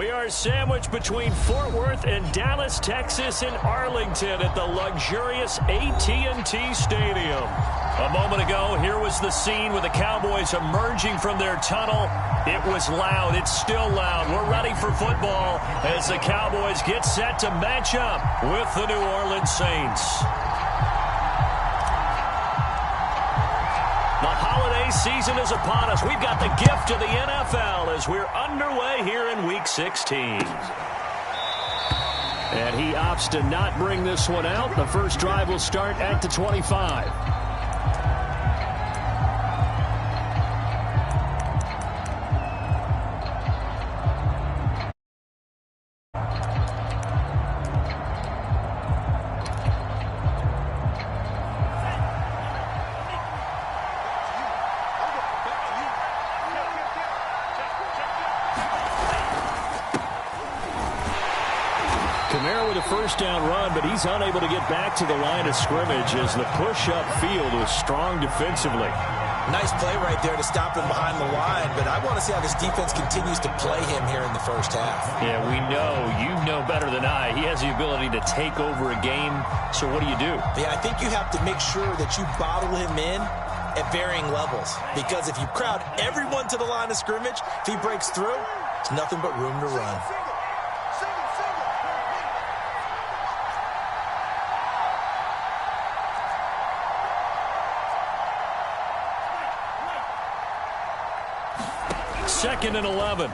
We are sandwiched between Fort Worth and Dallas, Texas, and Arlington at the luxurious AT&T Stadium. A moment ago, here was the scene with the Cowboys emerging from their tunnel. It was loud. It's still loud. We're ready for football as the Cowboys get set to match up with the New Orleans Saints. The holiday season is upon us. We've got the gift of the NFL as we're underway here in Week 16. And he opts to not bring this one out. The first drive will start at the 25. First down run, but he's unable to get back to the line of scrimmage as the push-up field was strong defensively. Nice play right there to stop him behind the line, but I want to see how this defense continues to play him here in the first half. Yeah, we know. You know better than I. He has the ability to take over a game, so what do you do? Yeah, I think you have to make sure that you bottle him in at varying levels, because if you crowd everyone to the line of scrimmage, if he breaks through, it's nothing but room to run. Second and 11.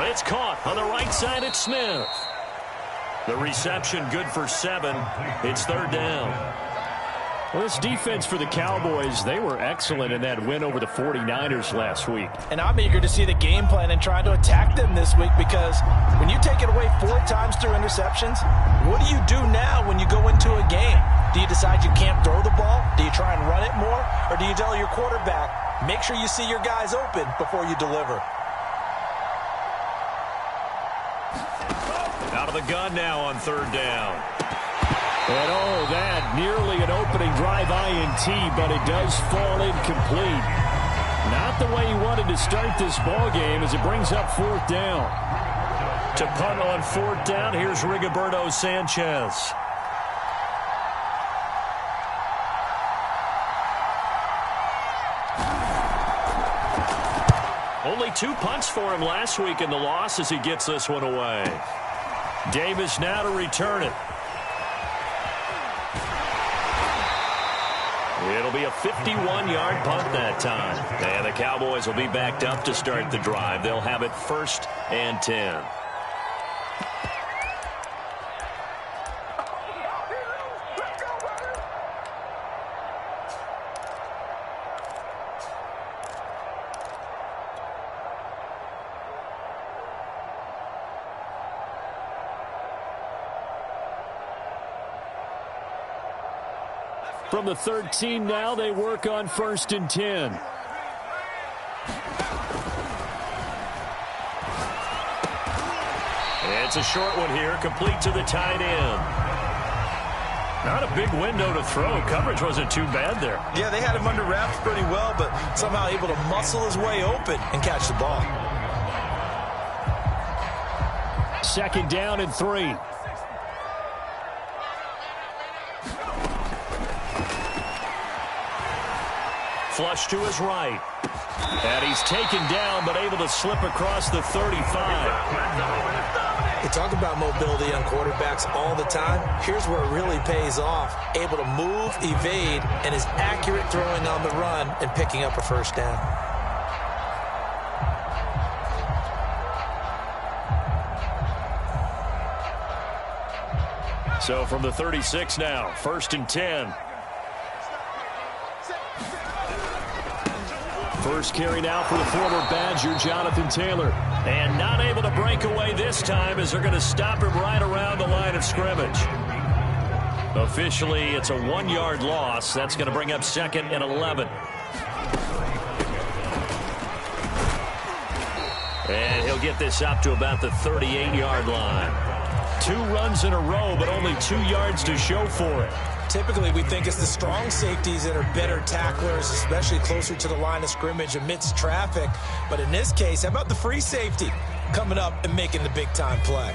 It's caught on the right side. It's Smith. The reception good for 7. It's third down. Well, this defense for the Cowboys, they were excellent in that win over the 49ers last week. And I'm eager to see the game plan and try to attack them this week, because when you take it away 4 times through interceptions, what do you do now when you go into a game? Do you decide you can't throw the ball? Do you try and run it more? Or do you tell your quarterback, make sure you see your guys open before you deliver? Out of the gun now on third down. And oh, that nearly an opening drive INT, but it does fall incomplete. Not the way he wanted to start this ball game as it brings up fourth down. To punt on fourth down, here's Rigoberto Sanchez. Only 2 punts for him last week in the loss as he gets this one away. Davis now to return it. It'll be a 51-yard punt that time. And the Cowboys will be backed up to start the drive. They'll have it 1st and 10. From the 13 now, they work on 1st and 10. It's a short one here, complete to the tight end. Not a big window to throw. Coverage wasn't too bad there. Yeah, they had him under wraps pretty well, but somehow able to muscle his way open and catch the ball. 2nd down and 3. Flush to his right. And he's taken down, but able to slip across the 35. They talk about mobility on quarterbacks all the time. Here's where it really pays off. Able to move, evade, and is accurate throwing on the run and picking up a first down. So from the 36 now, 1st and 10. First carry now for the former Badger, Jonathan Taylor. And not able to break away this time as they're going to stop him right around the line of scrimmage. Officially, it's a 1-yard loss. That's going to bring up 2nd and 11. And he'll get this up to about the 38-yard line. 2 runs in a row, but only 2 yards to show for it. Typically, we think it's the strong safeties that are better tacklers, especially closer to the line of scrimmage amidst traffic. But in this case, how about the free safety? coming up and making the big-time play.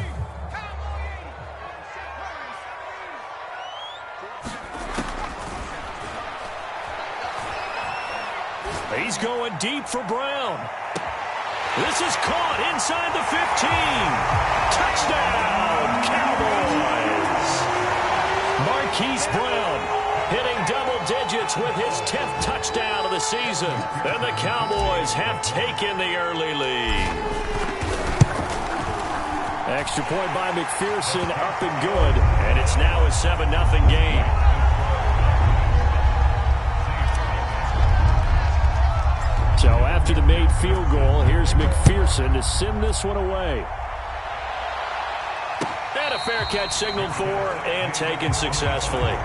He's going deep for Brown. This is caught inside the 15. Touchdown, Cowboys. Marquise Brown hitting double digits with his 10th touchdown of the season. And the Cowboys have taken the early lead. Extra point by McPherson, up and good. And it's now a 7-0 game. So after the made field goal, here's McPherson to send this one away. And a fair catch signaled for and taken successfully.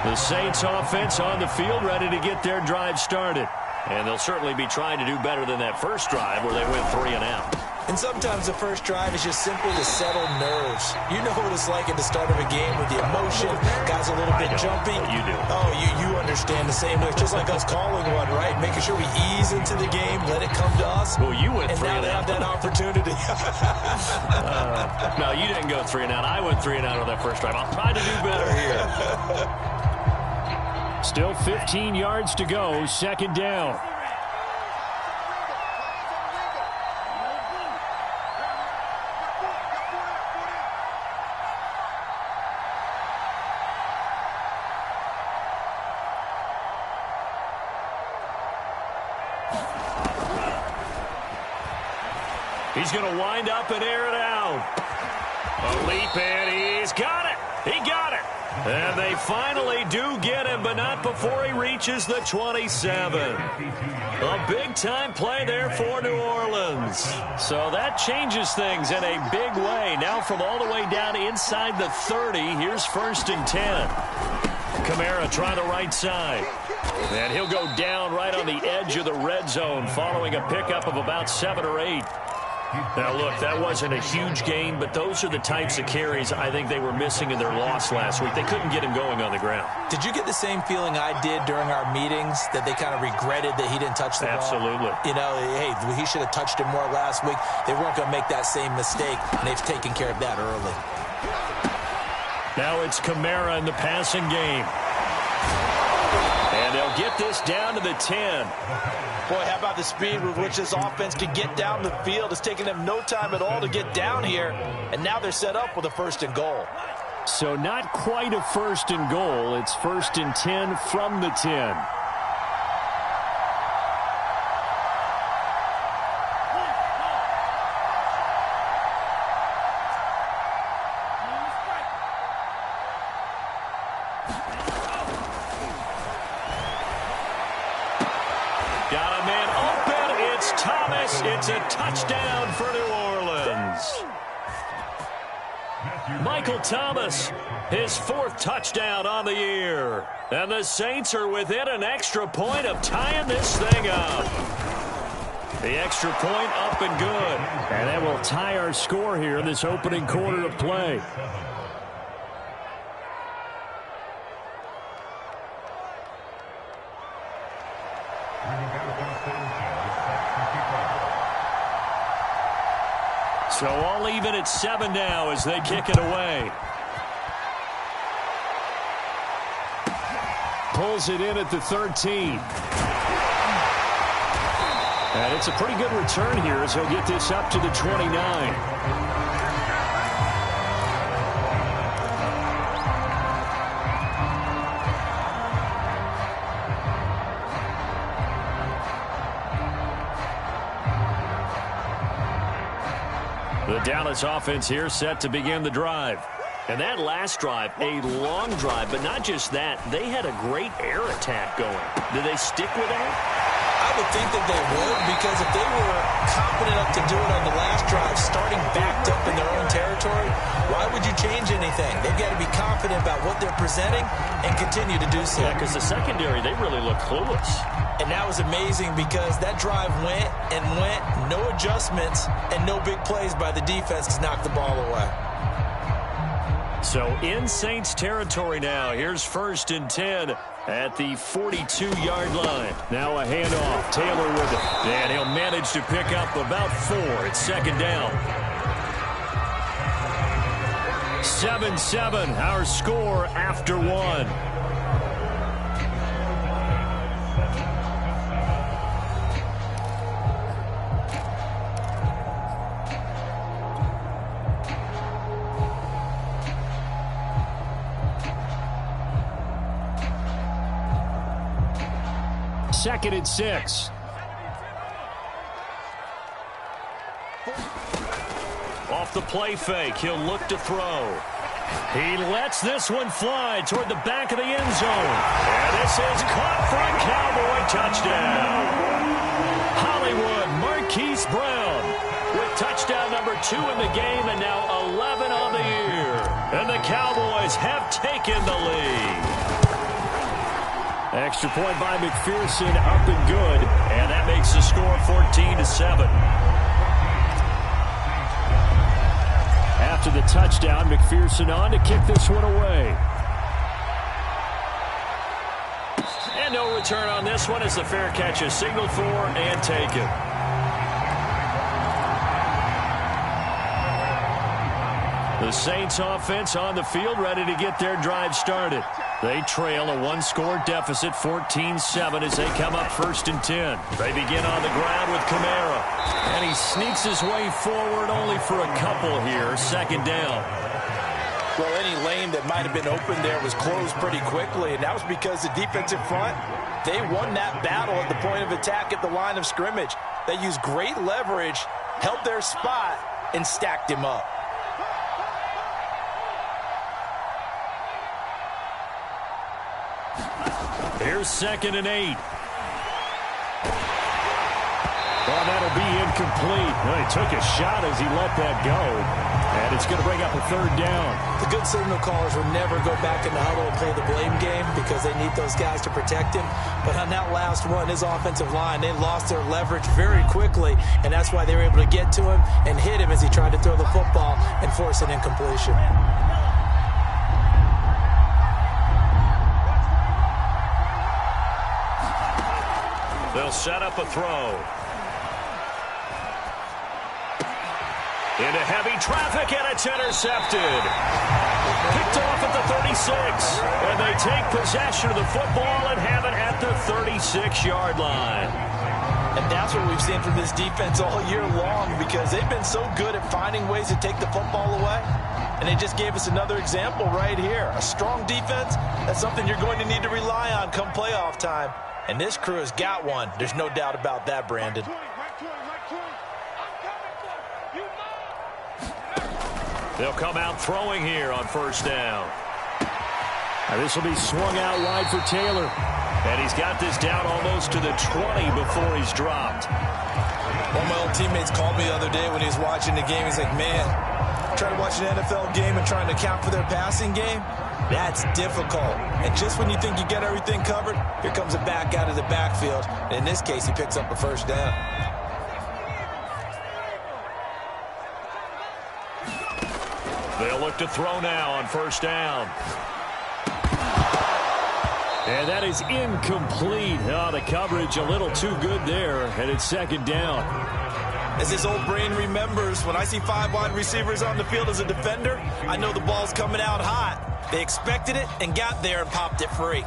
The Saints offense on the field ready to get their drive started. And they'll certainly be trying to do better than that first drive where they went 3 and out. And sometimes the first drive is just simply to settle nerves. You know what it's like at the start of a game with the emotion. Guys a little bit jumpy. You do. Oh, you understand the same way. It's just like us calling one, right? Making sure we ease into the game, let it come to us. Well, you went 3 and and now out. they have that opportunity. No, you didn't go 3 and out. I went 3 and out on that first drive. I'll try to do better here. Still 15 yards to go. Second down. He's going to wind up and air it out. A leap, and he's got it. He got it. And they finally do get him, but not before he reaches the 27. A big-time play there for New Orleans. So that changes things in a big way. Now from all the way down inside the 30, here's 1st and 10. Kamara trying the right side. And he'll go down right on the edge of the red zone following a pickup of about 7 or 8. Now, look, that wasn't a huge gain, but those are the types of carries I think they were missing in their loss last week. They couldn't get him going on the ground. Did you get the same feeling I did during our meetings, that they kind of regretted that he didn't touch the ball? Absolutely. You know, hey, he should have touched it more last week. They weren't going to make that same mistake, and they've taken care of that early. Now it's Kamara in the passing game. And they'll get this down to the 10. Boy, how about the speed with which this offense can get down the field? It's taking them no time at all to get down here, and now they're set up with a 1st and goal. So not quite a 1st and goal. It's 1st and 10 from the 10. Got a man open. It's Thomas. It's a touchdown for New Orleans. Michael Thomas, his 4th touchdown on the year. And the Saints are within an extra point of tying this thing up. The extra point up and good. And that will tie our score here in this opening quarter of play. So all even at 7 now as they kick it away. Pulls it in at the 13. And it's a pretty good return here as he'll get this up to the 29. The Dallas offense here set to begin the drive. And that last drive, a long drive, but not just that. They had a great air attack going. Did they stick with that? I would think that they would, because if they were confident enough to do it on the last drive, starting backed up in their own territory, why would you change anything? They've got to be confident about what they're presenting and continue to do so. Yeah, because the secondary, they really look clueless. And that was amazing because that drive went and went, no adjustments, and no big plays by the defense to knock the ball away. So in Saints territory now. Here's 1st and 10 at the 42-yard line. Now a handoff. Taylor with it. And he'll manage to pick up about 4. It's 2nd down. 7-7, our score after 1. Second and 6. Off the play fake, he'll look to throw. He lets this one fly toward the back of the end zone. And this is caught for a Cowboy touchdown. Hollywood Marquise Brown with touchdown number 2 in the game and now 11 on the year. And the Cowboys have taken the lead. Extra point by McPherson, up and good. And that makes the score 14-7. After the touchdown, McPherson on to kick this one away. And no return on this one as the fair catch is signaled for and taken. The Saints offense on the field ready to get their drive started. They trail a 1-score deficit, 14-7, as they come up 1st and 10. They begin on the ground with Kamara. And he sneaks his way forward only for a couple here. 2nd down. Well, any lane that might have been open there was closed pretty quickly, and that was because the defensive front, they won that battle at the point of attack at the line of scrimmage. They used great leverage, held their spot, and stacked him up. Here's 2nd and 8. Well, that'll be incomplete. Well, he took a shot as he let that go. And it's going to bring up a 3rd down. The good signal callers will never go back in the huddle and play the blame game because they need those guys to protect him. But on that last one, his offensive line, they lost their leverage very quickly. And that's why they were able to get to him and hit him as he tried to throw the football and force an incompletion. They'll set up a throw. Into heavy traffic, and it's intercepted. Picked off at the 36. And they take possession of the football and have it at the 36-yard line. And that's what we've seen from this defense all year long because they've been so good at finding ways to take the football away. And they just gave us another example right here. A strong defense, that's something you're going to need to rely on come playoff time. And this crew has got one. There's no doubt about that, Brandon. They'll come out throwing here on 1st down. Now this will be swung out wide for Taylor. And he's got this down almost to the 20 before he's dropped. One of my old teammates called me the other day when he was watching the game. He's like, man, trying to watch an NFL game and trying to account for their passing game, that's difficult. And just when you think you get everything covered, here comes a back out of the backfield. And in this case, he picks up a 1st down. They'll look to throw now on 1st down. And that is incomplete. Oh, the coverage a little too good there, and it's 2nd down. As his old brain remembers, when I see 5 wide receivers on the field as a defender, I know the ball's coming out hot. They expected it and got there and popped it free.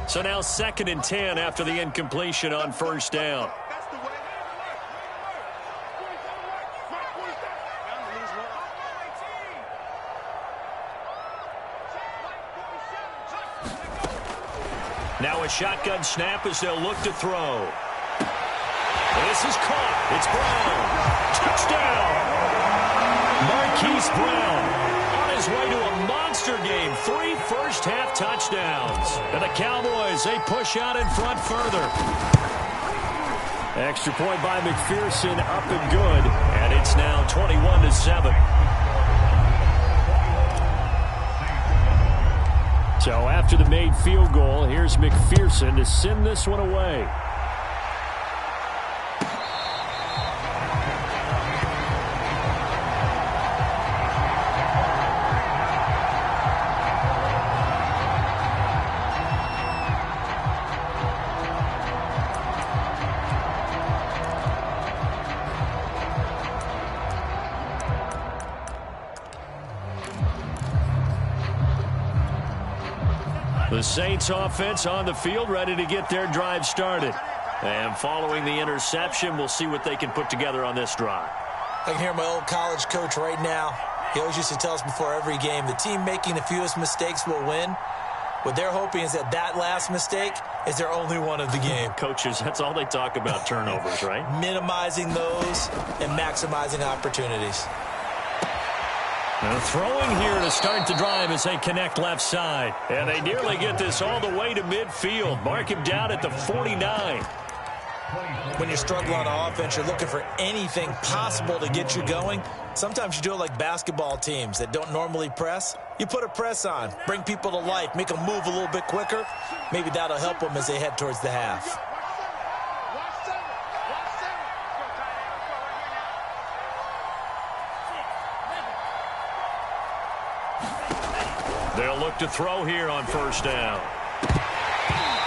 So now 2nd and 10 after the incompletion on 1st down. Now a shotgun snap as they'll look to throw. This is caught. It's Brown. Touchdown. Marquise Brown on his way to a monster game. 3 first-half touchdowns. And the Cowboys, they push out in front further. Extra point by McPherson, up and good. And it's now 21-7. So after the made field goal, here's McPherson to send this one away. The Saints offense on the field, ready to get their drive started. And following the interception, we'll see what they can put together on this drive. I can hear my old college coach right now. He always used to tell us before every game, the team making the fewest mistakes will win. What they're hoping is that that last mistake is their only one of the game. Coaches, that's all they talk about, turnovers, right? Minimizing those and maximizing opportunities. Now throwing here to start the drive as they connect left side. And they nearly get this all the way to midfield. Mark him down at the 49. When you're struggling on offense, you're looking for anything possible to get you going. Sometimes you do it like basketball teams that don't normally press. You put a press on, bring people to life, make them move a little bit quicker. Maybe that'll help them as they head towards the half. They'll look to throw here on first down.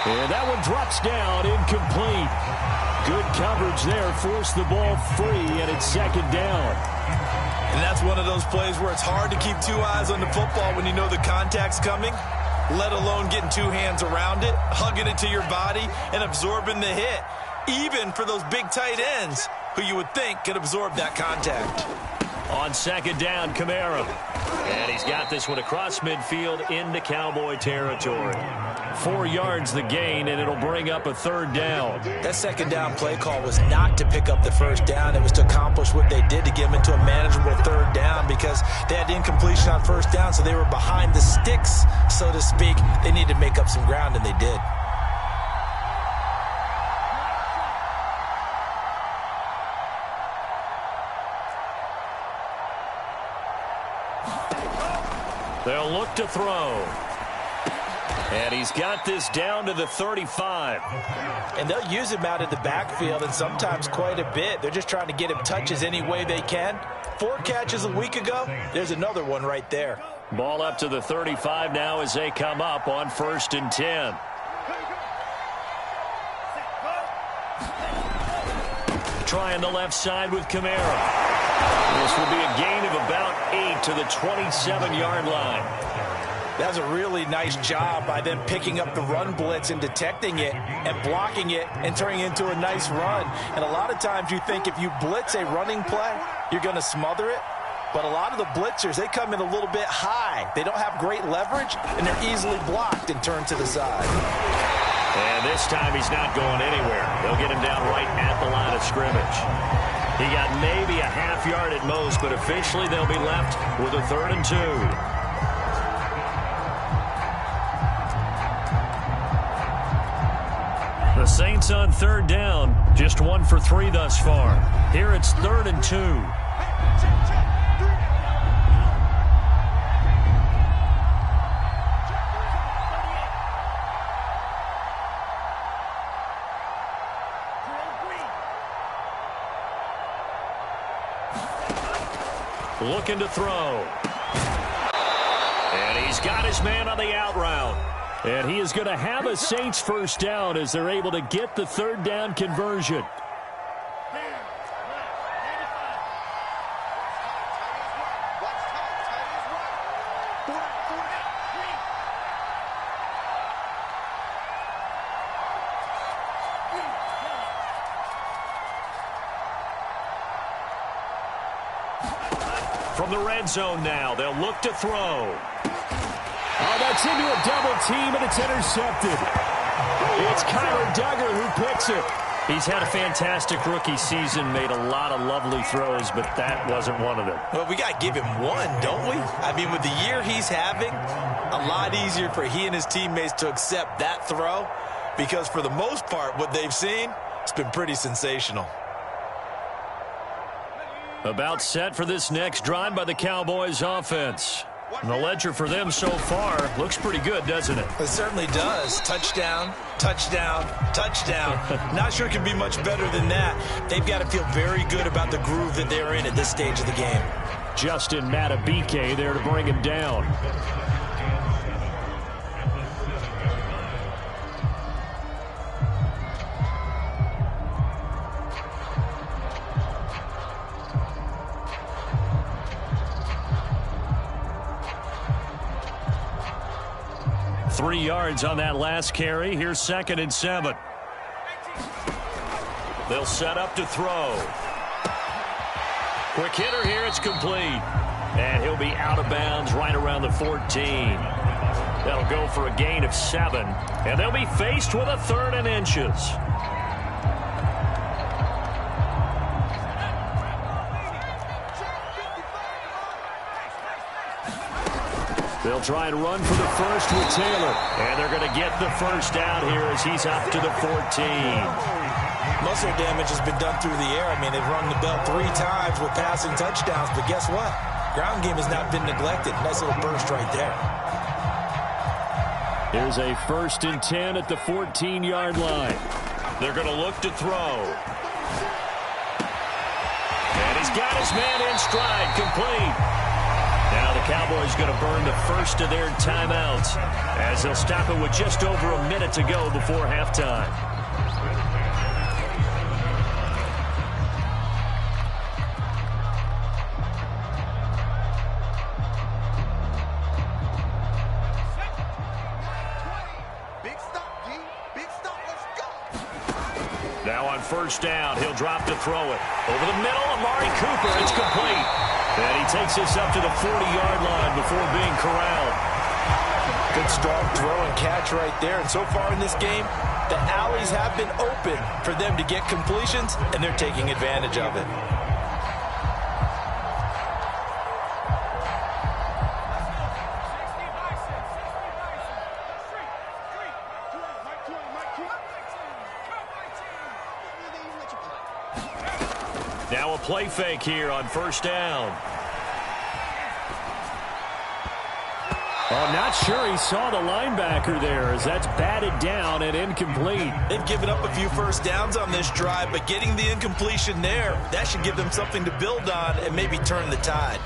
And that one drops down, incomplete. Good coverage there, forced the ball free, and it's second down. And that's one of those plays where it's hard to keep two eyes on the football when you know the contact's coming, let alone getting two hands around it, hugging it to your body, and absorbing the hit, even for those big tight ends who you would think could absorb that contact. On second down, Kamara. And he's got this one across midfield into Cowboy territory. 4 yards the gain, and it'll bring up a third down. That second down play call was not to pick up the first down. It was to accomplish what they did to get them into a manageable third down because they had incompletion on first down, so they were behind the sticks, so to speak. They needed to make up some ground, and they did. They'll look to throw. And he's got this down to the 35. And they'll use him out in the backfield, and sometimes quite a bit. They're just trying to get him touches any way they can. 4 catches a week ago. There's another one right there. Ball up to the 35 now as they come up on 1st and 10. Trying the left side with Kamara. This will be a gain of about 8 to the 27-yard line. That's a really nice job by them picking up the run blitz and detecting it and blocking it and turning it into a nice run. And a lot of times you think if you blitz a running play, you're going to smother it. But a lot of the blitzers, they come in a little bit high. They don't have great leverage, and they're easily blocked and turned to the side. And this time he's not going anywhere. They'll get him down right at the line of scrimmage. He got maybe a half yard at most, but officially they'll be left with a 3rd and 2. The Saints on 3rd down, just 1 for 3 thus far. Here it's 3rd and 2. Looking to throw. And he's got his man on the out route. And he is going to have a Saints first down as they're able to get the 3rd down conversion. From the red zone now, they'll look to throw. Oh, that's into a double team, and it's intercepted. It's Kyler Duggar who picks it. He's had a fantastic rookie season, made a lot of lovely throws, but that wasn't one of them. Well, we got to give him one, don't we? I mean, with the year he's having, a lot easier for he and his teammates to accept that throw because for the most part, what they've seen, it's been pretty sensational. About set for this next drive by the Cowboys offense. And the ledger for them so far looks pretty good, doesn't it? It certainly does. Touchdown, touchdown, touchdown. Not sure it can be much better than that. They've got to feel very good about the groove that they're in at this stage of the game. Justin Matabike there to bring him down. 3 yards on that last carry. Here's 2nd and 7. They'll set up to throw. Quick hitter here. It's complete. And he'll be out of bounds right around the 14. That'll go for a gain of 7. And they'll be faced with a 3rd and inches. They'll try and run for the first with Taylor. And they're going to get the first down here as he's up to the 14. Most of their damage has been done through the air. I mean, they've rung the bell 3 times with passing touchdowns, but guess what? Ground game has not been neglected. Nice little burst right there. Here's a 1st and 10 at the 14-yard line. They're going to look to throw. And he's got his man in stride, complete. Now the Cowboys going to burn the first of their timeouts as they'll stop it with just over a minute to go before halftime. Now on 1st down, he'll drop to throw it. Over the middle, Amari Cooper. It's complete. And he takes this up to the 40-yard line before being corralled. Good strong throw and catch right there. And so far in this game, the alleys have been open for them to get completions, and they're taking advantage of it. Now a play fake here on 1st down. Oh, not sure he saw the linebacker there as that's batted down and incomplete. They've given up a few 1st downs on this drive, but getting the incompletion there, that should give them something to build on and maybe turn the tide.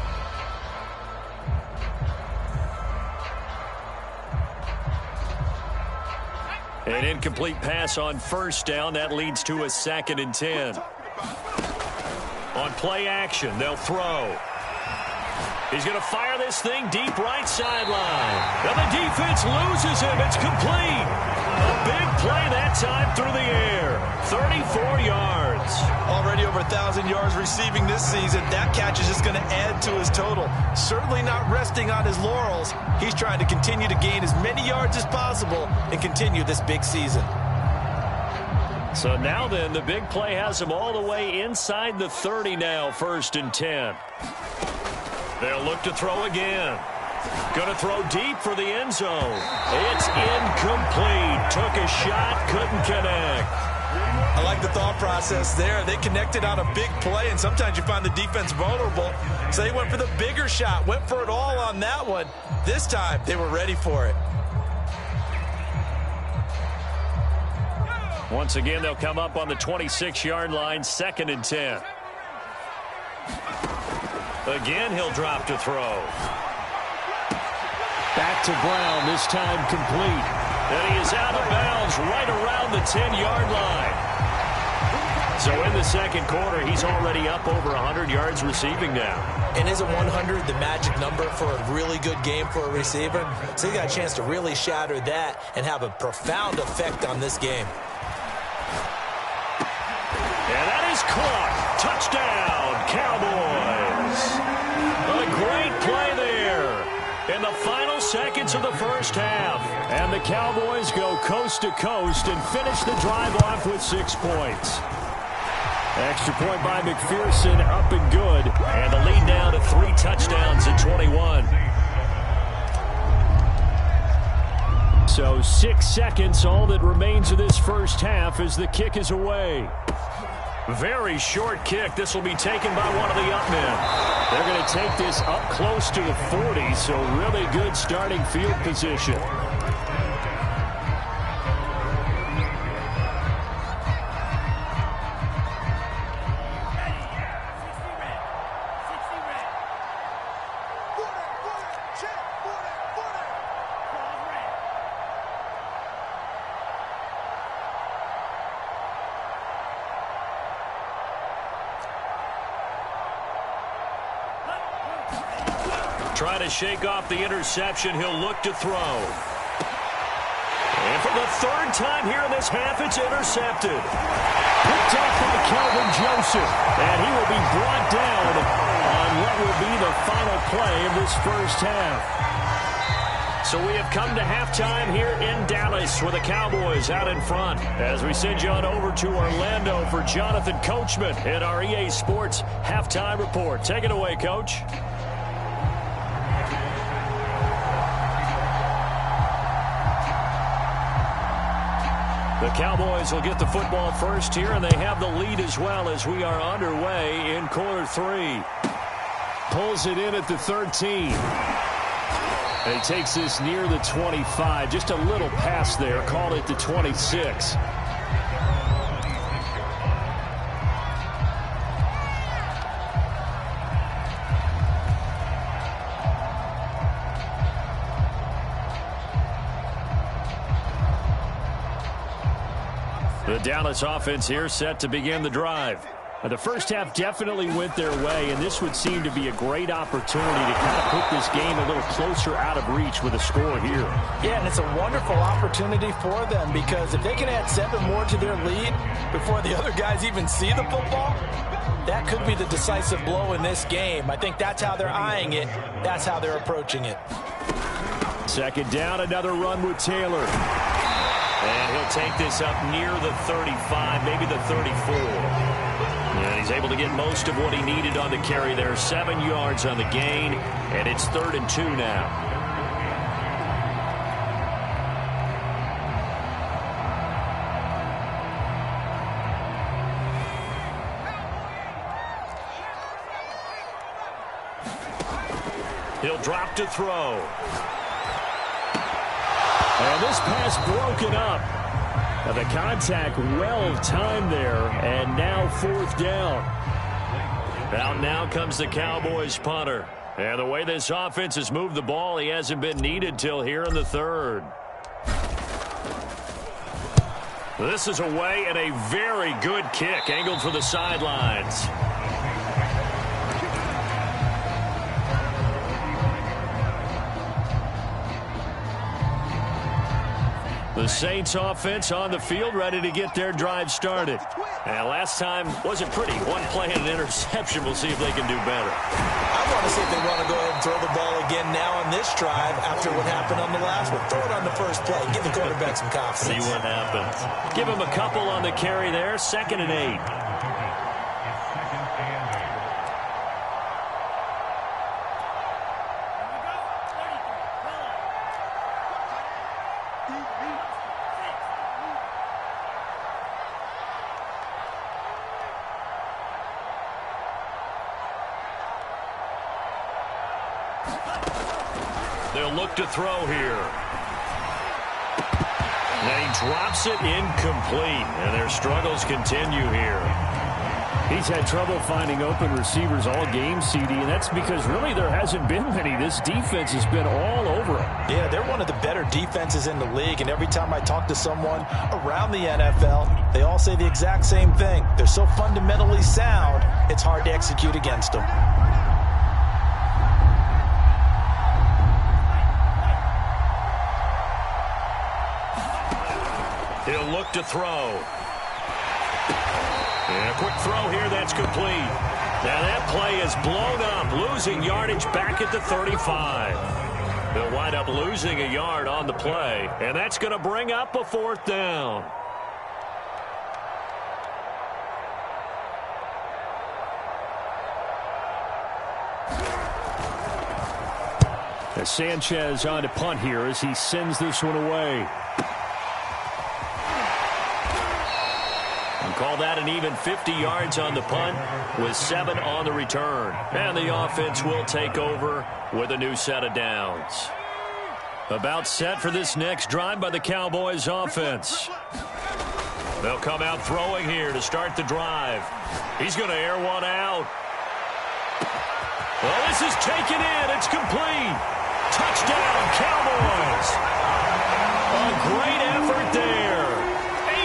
An incomplete pass on 1st down. That leads to a 2nd and 10. On play action, they'll throw. He's going to fire this thing deep right sideline. And the defense loses him. It's complete. A big play that time through the air. 34 yards. Already over 1,000 yards receiving this season. That catch is just going to add to his total. Certainly not resting on his laurels. He's trying to continue to gain as many yards as possible and continue this big season. So now then, the big play has him all the way inside the 30 now, 1st and 10. They'll look to throw again. Going to throw deep for the end zone. It's incomplete. Took a shot, couldn't connect. I like the thought process there. They connected on a big play, and sometimes you find the defense vulnerable. So they went for the bigger shot, went for it all on that one. This time, they were ready for it. Once again, they'll come up on the 26-yard line, 2nd and 10. Again, he'll drop to throw. Back to Brown, this time complete. And he is out of bounds right around the 10-yard line. So in the 2nd quarter, he's already up over 100 yards receiving now. And isn't 100 the magic number for a really good game for a receiver? So he got a chance to really shatter that and have a profound effect on this game. And that is caught. Touchdown, Cowboys. A great play there in the final seconds of the 1st half. And the Cowboys go coast to coast and finish the drive off with 6 points. Extra point by McPherson, up and good. And the lead now to 3 touchdowns at 21. So 6 seconds, all that remains of this 1st half as the kick is away. Very short kick. This will be taken by one of the up men. They're going to take this up close to the 40, so really good starting field position. Trying to shake off the interception. He'll look to throw. for the third time here in this half, it's intercepted. Picked off by Kelvin Joseph. And he will be brought down on what will be the final play of this first half. So we have come to halftime here in Dallas with the Cowboys out in front. As we send you on over to Orlando for Jonathan Coachman in our EA Sports Halftime Report. Take it away, Coach. The Cowboys will get the football first here, and they have the lead as well as we are underway in quarter 3. Pulls it in at the 13. And he takes this near the 25. Just a little pass there. Call it the 26. The Dallas offense here set to begin the drive. The first half definitely went their way, and this would seem to be a great opportunity to kind of put this game a little closer out of reach with a score here. Yeah, and it's a wonderful opportunity for them because if they can add 7 more to their lead before the other guys even see the football, that could be the decisive blow in this game. I think that's how they're eyeing it. That's how they're approaching it. Second down, another run with Taylor. And he'll take this up near the 35, maybe the 34. And he's able to get most of what he needed on the carry there. 7 yards on the gain, and it's 3rd and 2 now. He'll drop to throw. And this pass broken up. Now the contact well timed there, and now 4th down. Out now comes the Cowboys punter. And the way this offense has moved the ball, he hasn't been needed till here in the 3rd. This is away and a very good kick, angled for the sidelines. The Saints offense on the field, ready to get their drive started. And last time wasn't pretty. One play and an interception. We'll see if they can do better. I want to see if they want to go ahead and throw the ball again now on this drive after what happened on the last one. Throw it on the first play. Give the quarterback some confidence. See what happens. Give him a couple on the carry there. 2nd and 8. They'll look to throw here. And he drops it incomplete. And their struggles continue here. He's had trouble finding open receivers all game, CD, and that's because really there hasn't been many. This defense has been all over him. Yeah, they're one of the better defenses in the league, and every time I talk to someone around the NFL, they all say the exact same thing. They're so fundamentally sound, it's hard to execute against them. He'll look to throw. And a quick throw here, that's complete. Now that play is blown up, losing yardage back at the 35. They'll wind up losing a yard on the play, and that's going to bring up a 4th down. As Sanchez on to punt here as he sends this one away. Call that an even 50 yards on the punt with 7 on the return. And the offense will take over with a new set of downs. About set for this next drive by the Cowboys offense. They'll come out throwing here to start the drive. He's going to air one out. Well, this is taken in. It's complete. Touchdown, Cowboys. A great effort there.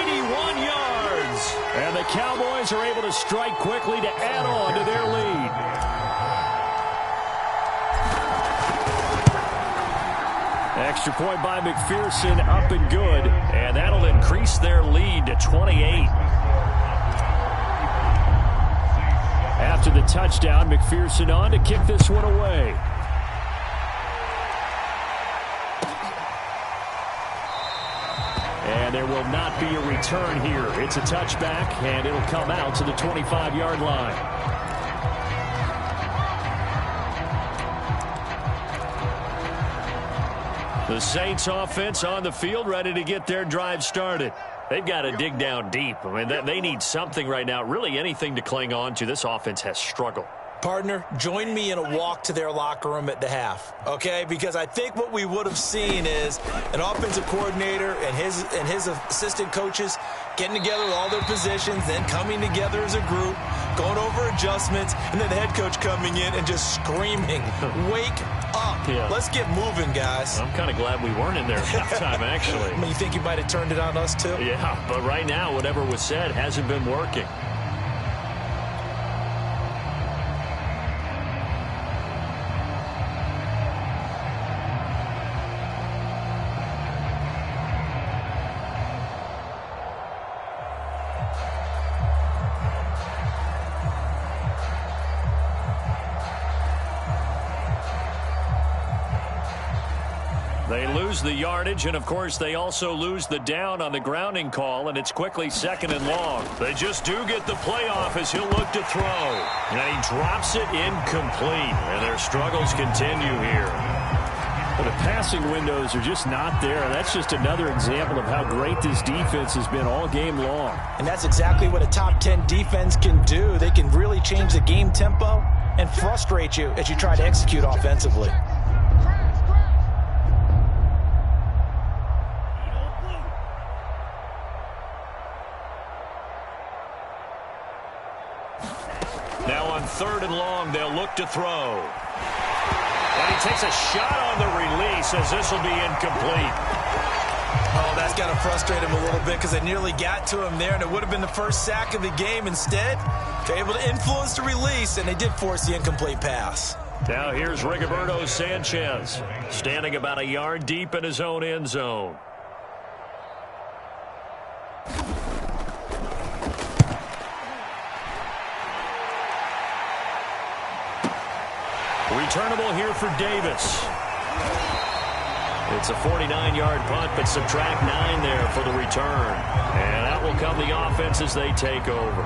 81 yards. And the Cowboys are able to strike quickly to add on to their lead. Extra point by McPherson, up and good, and that'll increase their lead to 28. After the touchdown, McPherson on to kick this one away. And there will not be a return here. It's a touchback, and it'll come out to the 25-yard line. The Saints offense on the field, ready to get their drive started. They've got to dig down deep. I mean, they need something right now, really anything to cling on to. This offense has struggled. Partner, join me in a walk to their locker room at the half, okay? Because I think what we would have seen is an offensive coordinator and his assistant coaches getting together with all their positions, then coming together as a group, going over adjustments, and then the head coach coming in and just screaming, wake up. Yeah. Let's get moving, guys. I'm kind of glad we weren't in there at halftime, actually. I mean, you think you might have turned it on us, too? Yeah, but right now, whatever was said hasn't been working. They lose the yardage, and, of course, they also lose the down on the grounding call, and it's quickly 2nd and long. They just do get the playoff as he'll look to throw. And he drops it incomplete, and their struggles continue here. Well, the passing windows are just not there. That's just another example of how great this defense has been all game long. And that's exactly what a top 10 defense can do. They can really change the game tempo and frustrate you as you try to execute offensively. Now on 3rd and long, they'll look to throw. And he takes a shot on the release as this will be incomplete. Oh, that's got to frustrate him a little bit because they nearly got to him there, and it would have been the first sack of the game. Instead, they're able to influence the release, and they did force the incomplete pass. Now here's Rigoberto Sanchez, standing about a yard deep in his own end zone. Returnable here for Davis. It's a 49-yard punt, but subtract 9 there for the return. And that will come the offense as they take over.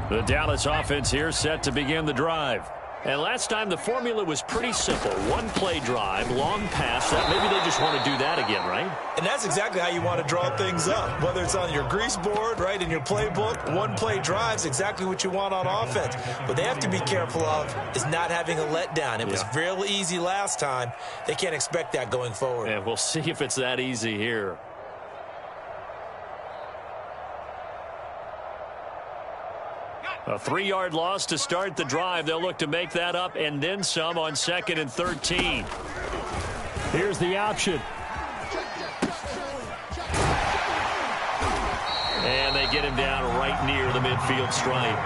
The Dallas offense here set to begin the drive. And last time the formula was pretty simple. One play drive, long pass. That maybe they just want to do that again, right? And that's exactly how you want to draw things up. Whether it's on your grease board, right, in your playbook, one play drive's exactly what you want on offense. What they have to be careful of is not having a letdown. It was real easy last time. They can't expect that going forward. And we'll see if it's that easy here. A 3-yard loss to start the drive. They'll look to make that up and then some on 2nd and 13. Here's the option. And they get him down right near the midfield stripe.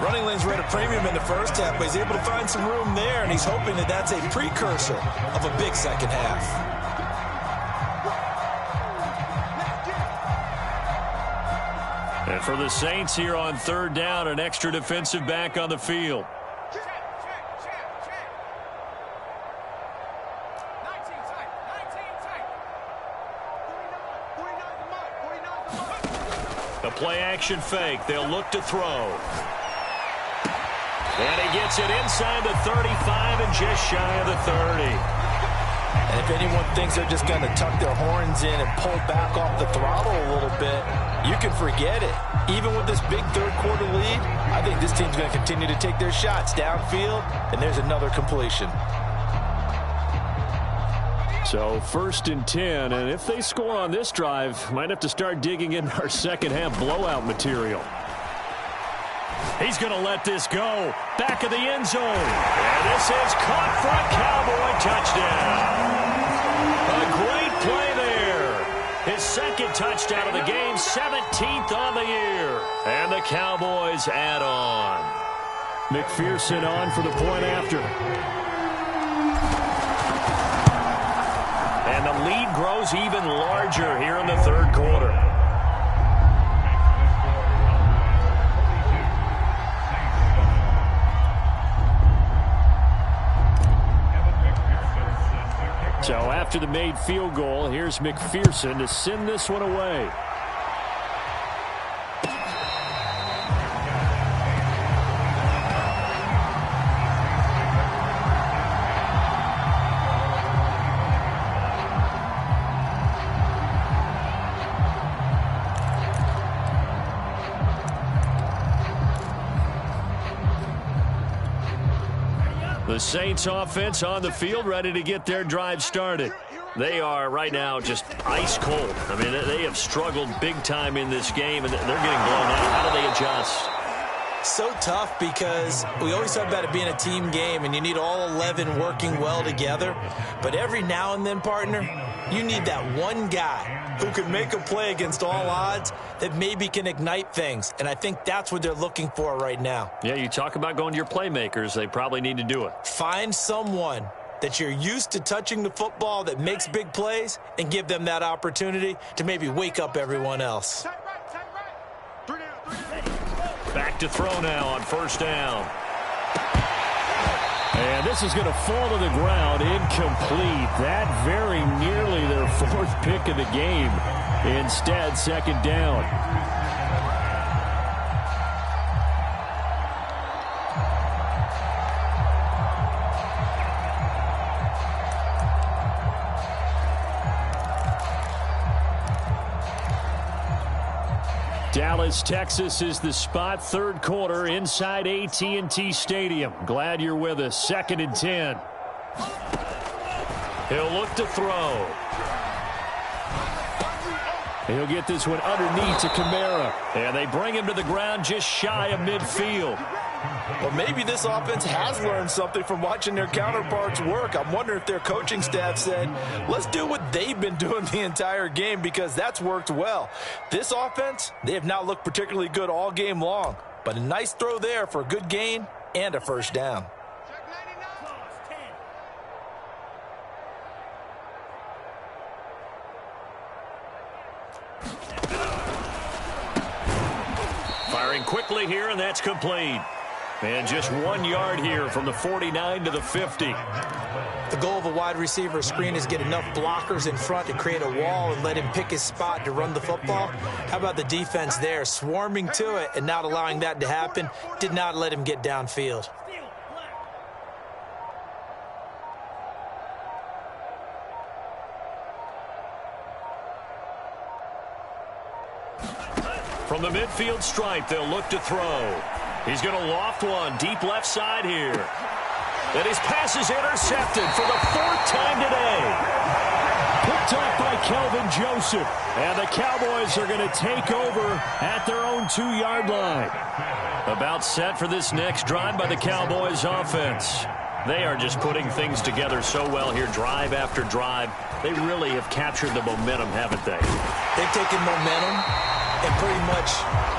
Running lanes were at a premium in the first half, but he's able to find some room there, and he's hoping that that's a precursor of a big second half. And for the Saints here on 3rd down, an extra defensive back on the field. A play-action fake. They'll look to throw. And he gets it inside the 35 and just shy of the 30. And if anyone thinks they're just going to tuck their horns in and pull back off the throttle a little bit, you can forget it. Even with this big third-quarter lead, I think this team's going to continue to take their shots downfield, and there's another completion. So 1st and 10, and if they score on this drive, might have to start digging in our second-half blowout material. He's going to let this go. Back of the end zone. And this is caught for a Cowboy touchdown. touchdown of the game, 17th on the year. And the Cowboys add on. McPherson on for the point after. And the lead grows even larger here in the third quarter. So after the made field goal, here's McPherson to send this one away. The Saints offense on the field, ready to get their drive started. They are right now just ice cold. I mean, they have struggled big time in this game, and they're getting blown out. How do they adjust? So tough because we always talk about it being a team game, and you need all 11 working well together. But every now and then, partner, you need that one guy who can make a play against all odds that maybe can ignite things. And I think that's what they're looking for right now. Yeah, you talk about going to your playmakers. They probably need to do it. Find someone that you're used to touching the football that makes big plays and give them that opportunity to maybe wake up everyone else. Back to throw now on first down. And this is going to fall to the ground, incomplete. That very nearly their fourth pick of the game. Instead, second down. Dallas, Texas is the spot. Third quarter inside AT&T Stadium. Glad you're with us. 2nd and 10. He'll look to throw. He'll get this one underneath to Kamara. And they bring him to the ground just shy of midfield. Well, maybe this offense has learned something from watching their counterparts work. I'm wondering if their coaching staff said, let's do what they've been doing the entire game, because that's worked well. This offense, they have not looked particularly good all game long, but a nice throw there for a good gain and a first down. Firing quickly here, and that's complete. And just 1 yard here from the 49 to the 50. The goal of a wide receiver screen is get enough blockers in front to create a wall and let him pick his spot to run the football. How about the defense there, swarming to it and not allowing that to happen? Did not let him get downfield. From the midfield stripe, they'll look to throw. He's going to loft one deep left side here. And his pass is intercepted for the 4th time today. Picked up by Kelvin Joseph. And the Cowboys are going to take over at their own 2-yard line. About set for this next drive by the Cowboys offense. They are just putting things together so well here, drive after drive. They really have captured the momentum, haven't they? They've taken momentum and pretty much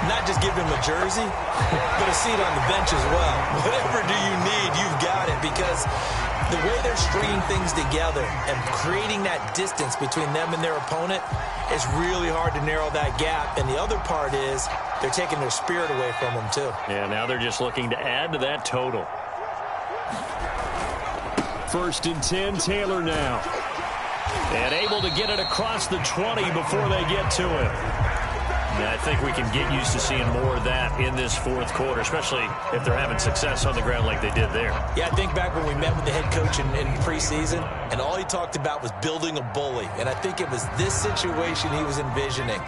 not just give him a jersey, but a seat on the bench as well. Whatever do you need, you've got it, because the way they're stringing things together and creating that distance between them and their opponent is really hard to narrow that gap. And the other part is they're taking their spirit away from them, too. Yeah, now they're just looking to add to that total. 1st and 10, Taylor now. And able to get it across the 20 before they get to it. And I think we can get used to seeing more of that in this 4th quarter, especially if they're having success on the ground like they did there. Yeah, I think back when we met with the head coach in preseason, and all he talked about was building a bully. And I think it was this situation he was envisioning.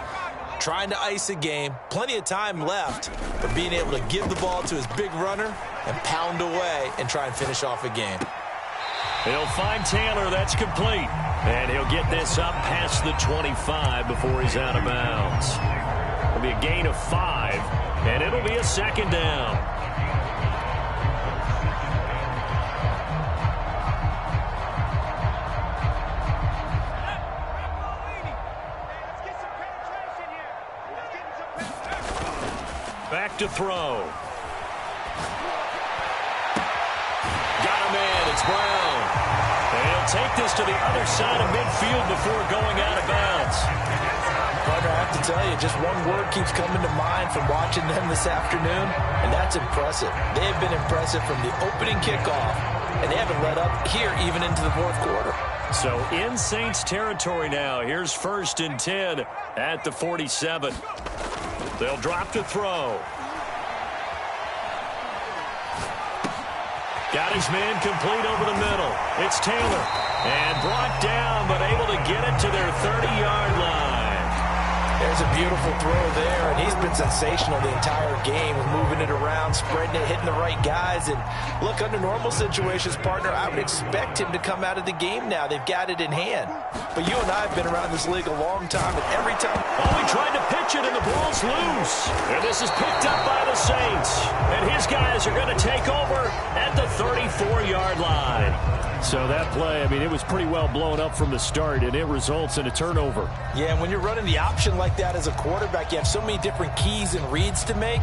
Trying to ice a game, plenty of time left, but being able to give the ball to his big runner and pound away and try and finish off a game. He'll find Taylor. That's complete. And he'll get this up past the 25 before he's out of bounds. It'll be a gain of 5, and it'll be a 2nd down. to throw. Got him in. It's Brown. And he'll take this to the other side of midfield before going out of bounds. Partner, I have to tell you, just one word keeps coming to mind from watching them this afternoon, and that's impressive. They have been impressive from the opening kickoff, and they haven't let up here even into the fourth quarter. So in Saints territory now. Here's 1st and 10 at the 47. They'll drop to throw. Got his man complete over the middle. It's Taylor. And brought down, but able to get it to their 30-yard line. There's a beautiful throw there, and he's been sensational the entire game, moving it around, spreading it, hitting the right guys. And look, under normal situations, partner, I would expect him to come out of the game now. They've got it in hand. But you and I have been around this league a long time, and every time... Oh, he tried to pitch it, and the ball's loose. And this is picked up by the Saints. And his guys are going to take over at the 34-yard line. So that play, I mean, it was pretty well blown up from the start, and it results in a turnover. Yeah, and when you're running the option like that as a quarterback, you have so many different keys and reads to make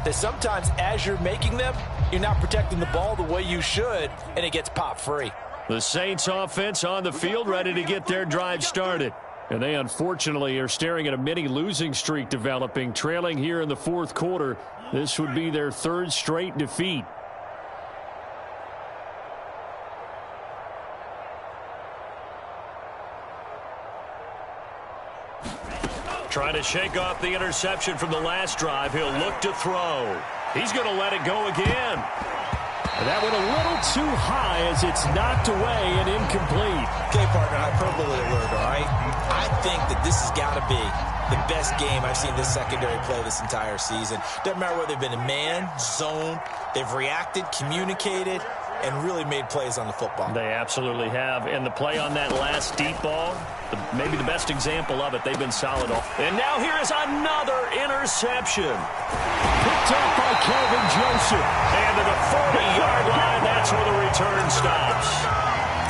that sometimes as you're making them, you're not protecting the ball the way you should, and it gets popped free. The Saints offense on the field, ready to get their drive started. And they unfortunately are staring at a mini losing streak developing, trailing here in the fourth quarter. This would be their 3rd straight defeat. Trying to shake off the interception from the last drive. He'll look to throw. He's going to let it go again. And that went a little too high as it's knocked away and incomplete. Okay, partner, hyperbole alert, all right? I think that this has got to be the best game I've seen this secondary play this entire season. Doesn't matter whether they've been in man, zone, they've reacted, communicated, and really made plays on the football. They absolutely have. And the play on that last deep ball, maybe the best example of it, they've been solid. And now here is another interception. Picked up by Kelvin Joseph. And to the 40-yard line, that's where the return stops.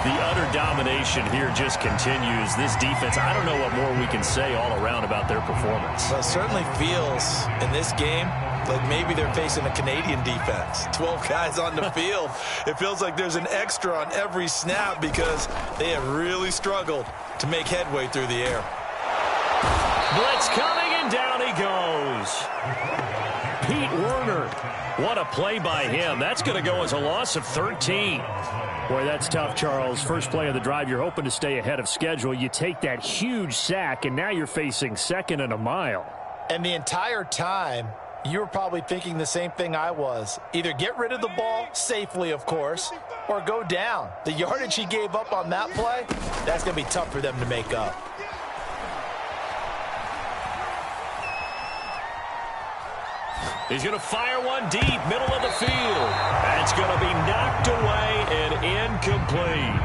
The utter domination here just continues. This defense, I don't know what more we can say all around about their performance. Well, it certainly feels in this game like maybe they're facing a Canadian defense. 12 guys on the field. It feels like there's an extra on every snap because they have really struggled to make headway through the air. Blitz coming, and down he goes. Pete Werner. What a play by him. That's going to go as a loss of 13. Boy, that's tough, Charles. First play of the drive, you're hoping to stay ahead of schedule. You take that huge sack, and now you're facing 2nd and a mile. And the entire time, you were probably thinking the same thing I was. Either get rid of the ball, safely, of course, or go down. The yardage he gave up on that play, that's going to be tough for them to make up. He's going to fire one deep, middle of the field. That's going to be knocked away and incomplete.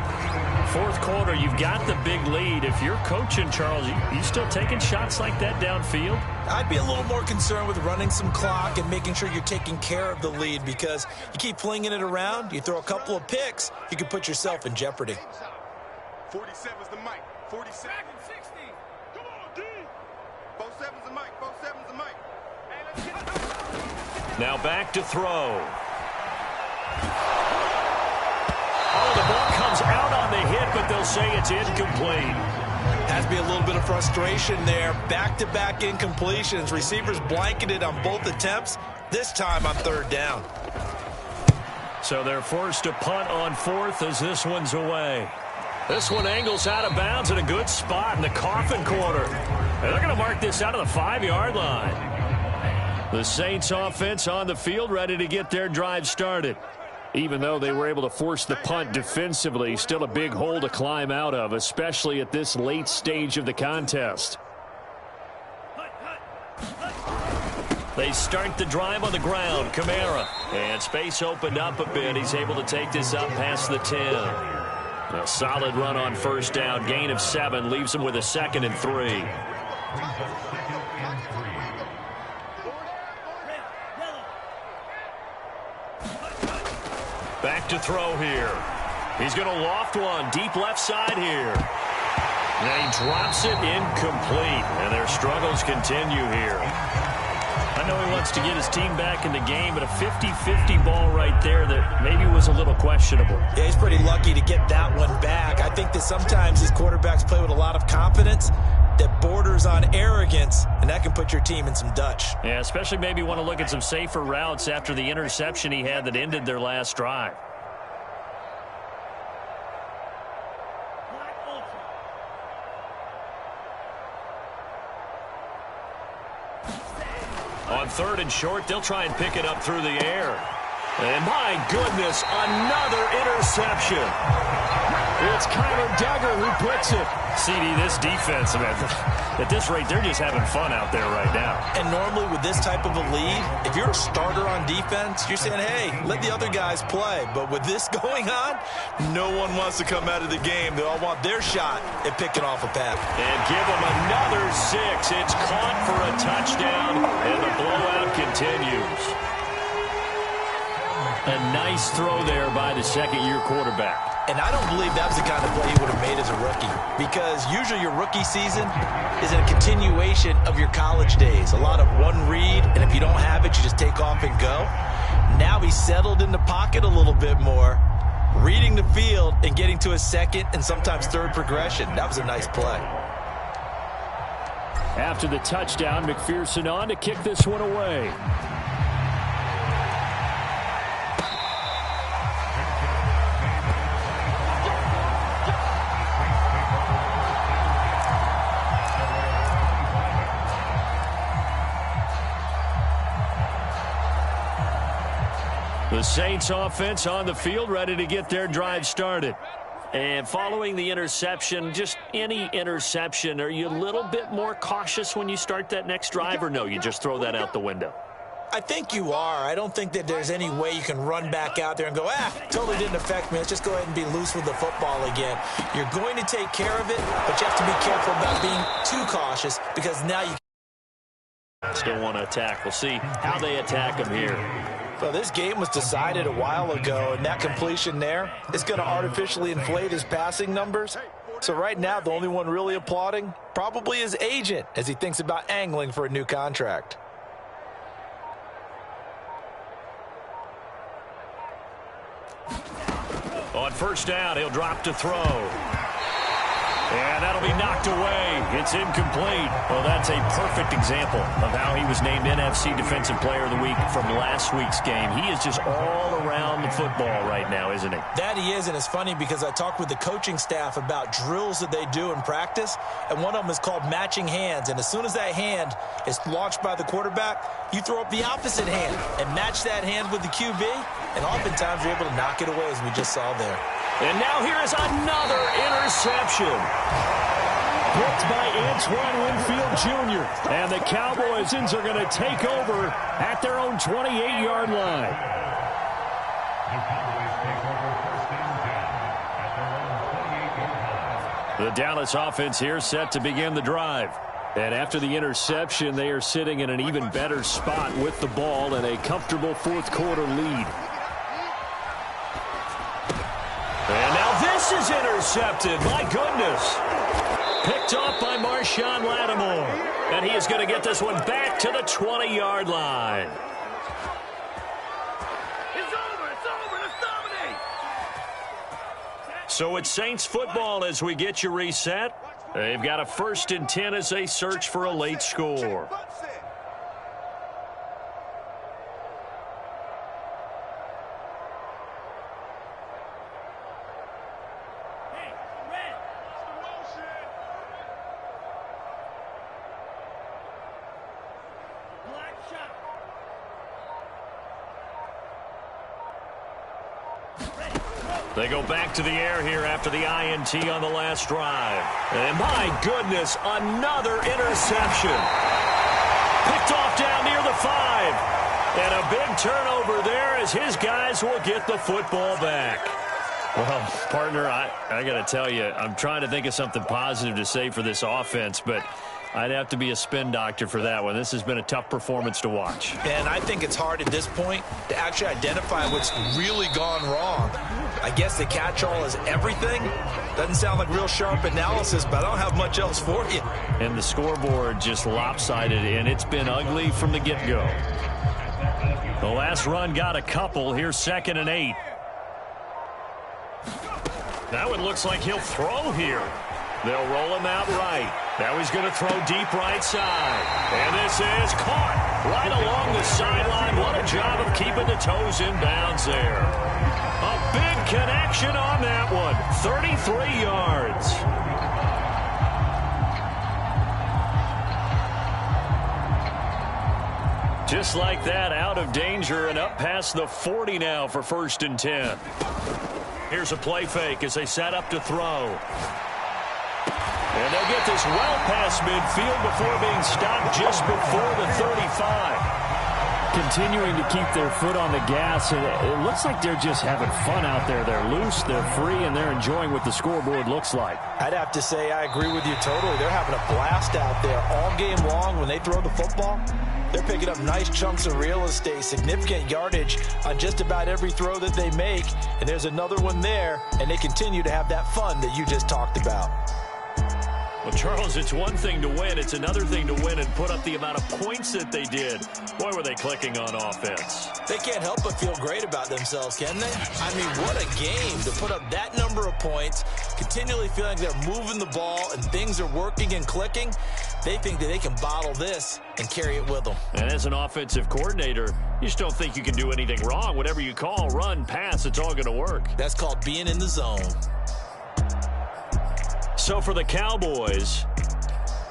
Fourth quarter, you've got the big lead. If you're coaching, Charles, you still taking shots like that downfield? I'd be a little more concerned with running some clock and making sure you're taking care of the lead because you keep flinging it around, you throw a couple of picks, you can put yourself in jeopardy. 47's the mic. 47. 60. Come on, D. 47's the mic. 47's the mic. Hey, let's get it. Now back to throw. Oh, the ball comes out on the hit, but they'll say it's incomplete. Has to be a little bit of frustration there. Back-to-back incompletions. Receivers blanketed on both attempts. This time on 3rd down. So they're forced to punt on 4th as this one's away. This one angles out of bounds in a good spot in the coffin corner. And they're going to mark this out of the 5-yard line. The Saints offense on the field ready to get their drive started. Even though they were able to force the punt defensively, still a big hole to climb out of, especially at this late stage of the contest. They start the drive on the ground. Kamara. And space opened up a bit. He's able to take this up past the 10. A solid run on 1st down. Gain of 7 leaves him with a 2nd and 3. Back to throw here. He's going to loft one deep left side here. And he drops it incomplete. And their struggles continue here. I know he wants to get his team back in the game, but a 50-50 ball right there that maybe was a little questionable. Yeah, he's pretty lucky to get that one back. I think that sometimes these quarterbacks play with a lot of confidence that borders on arrogance, and that can put your team in some Dutch. Yeah, especially maybe want to look at some safer routes after the interception he had that ended their last drive. On 3rd and short, they'll try and pick it up through the air. And my goodness, another interception. It's Kyler Duggar who puts it. CD, this defense, man, at this rate, they're just having fun out there right now. And normally with this type of a lead, if you're a starter on defense, you're saying, hey, let the other guys play. But with this going on, no one wants to come out of the game. They all want their shot at picking off a pass. And give them another 6. It's caught for a touchdown, and the blowout continues. A nice throw there by the second-year quarterback. And I don't believe that was the kind of play he would have made as a rookie, because usually your rookie season is a continuation of your college days. A lot of one read, and if you don't have it, you just take off and go. Now he's settled in the pocket a little bit more, reading the field and getting to a second and sometimes third progression. That was a nice play. After the touchdown, McPherson on to kick this one away. The Saints offense on the field, ready to get their drive started. And following the interception, just any interception, are you a little bit more cautious when you start that next drive, or no, you just throw that out the window? I think you are. I don't think that there's any way you can run back out there and go, totally didn't affect me. Let's just go ahead and be loose with the football again. You're going to take care of it, but you have to be careful about being too cautious, because now you still want to attack. We'll see how they attack them here. Well, this game was decided a while ago, and that completion there is going to artificially inflate his passing numbers. So right now, the only one really applauding probably his agent as he thinks about angling for a new contract. On 1st down, he'll drop to throw. And that'll be knocked away. It's incomplete. Well, that's a perfect example of how he was named NFC Defensive Player of the Week from last week's game. He is just all around the football right now, isn't he? That he is, and it's funny because I talked with the coaching staff about drills that they do in practice, and one of them is called matching hands. And as soon as that hand is launched by the quarterback, you throw up the opposite hand and match that hand with the QB, and oftentimes you're able to knock it away, as we just saw there. And now here is another interception. Picked by Antoine Winfield Jr. And the Cowboys are going to take over at their own 28-yard line. The Dallas offense here set to begin the drive. And after the interception, they are sitting in an even better spot with the ball and a comfortable fourth-quarter lead. And now this is intercepted. My goodness. Picked off by Marshawn Lattimore. And he is going to get this one back to the 20-yard line. It's over. Let's dominate. So it's Saints football as we get you reset. They've got a 1st and 10 as they search for a late score. They go back to the air here after the INT on the last drive. And my goodness, another interception. Picked off down near the 5. And a big turnover there as his guys will get the football back. Well, partner, I got to tell you, I'm trying to think of something positive to say for this offense, but I'd have to be a spin doctor for that one. This has been a tough performance to watch. And I think it's hard at this point to actually identify what's really gone wrong. I guess the catch-all is everything, Doesn't sound like real sharp analysis, but I don't have much else for you. And the scoreboard just lopsided, and it's been ugly from the get-go. The last run got a couple. Here's 2nd and 8. Now it looks like he'll throw here. They'll roll him out right. Now he's going to throw deep right side. And this is caught right along the sideline. What a job of keeping the toes in bounds there. A big connection on that one. 33 yards. Just like that, out of danger and up past the 40 now for 1st and 10. Here's a play fake as they set up to throw. And they'll get this well past midfield before being stopped just before the 35. Continuing to keep their foot on the gas, and it looks like they're just having fun out there. They're loose, they're free, and they're enjoying what the scoreboard looks like. I'd have to say I agree with you totally. They're having a blast out there all game long when they throw the football. They're picking up nice chunks of real estate, significant yardage on just about every throw that they make. And there's another one there, and they continue to have that fun that you just talked about. Well, Charles, it's one thing to win. It's another thing to win and put up the amount of points that they did. Boy, were they clicking on offense. They can't help but feel great about themselves, can they? I mean, what a game to put up that number of points, continually feeling like they're moving the ball and things are working and clicking. They think that they can bottle this and carry it with them. And as an offensive coordinator, you just don't think you can do anything wrong. Whatever you call, run, pass, it's all going to work. That's called being in the zone. So for the Cowboys,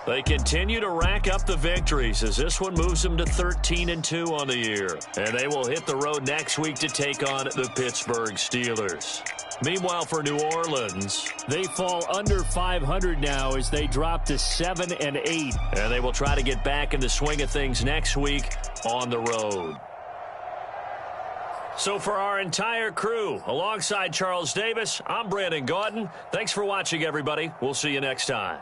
they continue to rack up the victories as this one moves them to 13-2 on the year. And they will hit the road next week to take on the Pittsburgh Steelers. Meanwhile, for New Orleans, they fall under 500 now as they drop to 7-8. And they will try to get back in the swing of things next week on the road. So for our entire crew, alongside Charles Davis, I'm Brandon Gaudin. Thanks for watching, everybody. We'll see you next time.